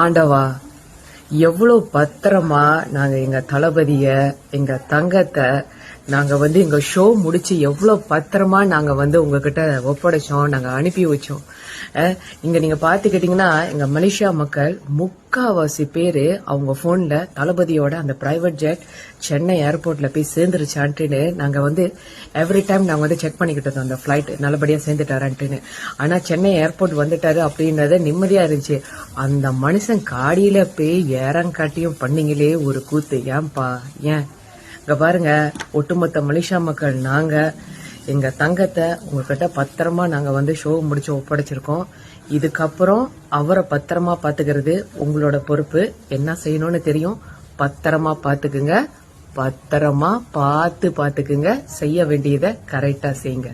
ஆண்டவா, எவ்வளவு பத்திரமா நாங்க எங்க தளபதிய, எங்க தங்கத்தை நாங்க எங்க ஷோ முடிச்சு எவ்வளவு பத்திரமா நாங்க உங்ககிட்ட ஒப்படைச்சோம், நாங்க அனுப்பி வச்சோம். இங்க நீங்க பாத்துக்கிட்டீங்கன்னா எங்க மலேசியா மக்கள் முக்காவாசி பேரு அவங்க போன்ல தளபதியோட அந்த பிரைவேட் ஜெட் சென்னை ஏர்போர்ட்ல போய் சேர்ந்துருச்சான்ட்டுன்னு நாங்க எவ்ரி டைம் நாங்க செக் பண்ணிக்கிட்டு இருந்தோம் அந்த பிளைட் நல்லபடியா சேர்ந்துட்டாரான்ட்டுன்னு. ஆனா சென்னை ஏர்போர்ட் வந்துட்டாரு அப்படின்றத நிம்மதியா இருந்துச்சு. அந்த மனுஷன் காடியில போய் ஏறங்காட்டியும் பண்ணீங்களே ஒரு கூத்து. ஏன்பா ஏன்? இங்க பாருங்க, ஒட்டுமொத்த மலேசியா மக்கள் நாங்க எங்க தங்கத்தை உங்ககிட்ட பத்திரமா நாங்க ஷோ முடிச்சு ஒப்படைச்சிருக்கோம். இதுக்கப்புறம் அவரை பத்திரமா பாத்துக்கிறது உங்களோட பொறுப்பு. என்ன செய்யணும்னு தெரியும், பத்திரமா பாத்துக்குங்க, பத்திரமா பாத்துக்குங்க, செய்ய வேண்டியதை கரெக்டா செய்யுங்க.